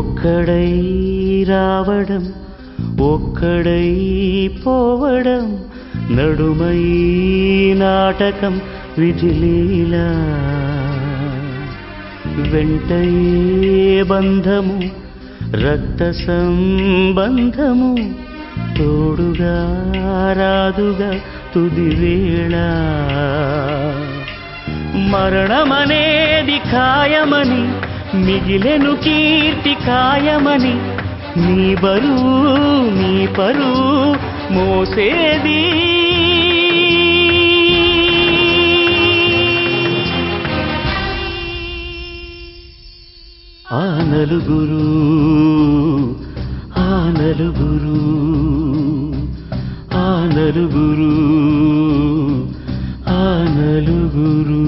ఒక్కడై రావడం ఒక్కడై పోవడం నడుమై నాటకం విధిలీలా వెంటయే బంధము రక్త సంబంధము తోడుగా రాదుగా తుది వేళ మరణమనేది ఖాయమని మిగిలెను కీర్తి కాయమని నీ బరువు నీ పరువు మోసేది ఆ నలుగురు ఆ నలుగురు ఆ నలుగురు ఆ నలుగురు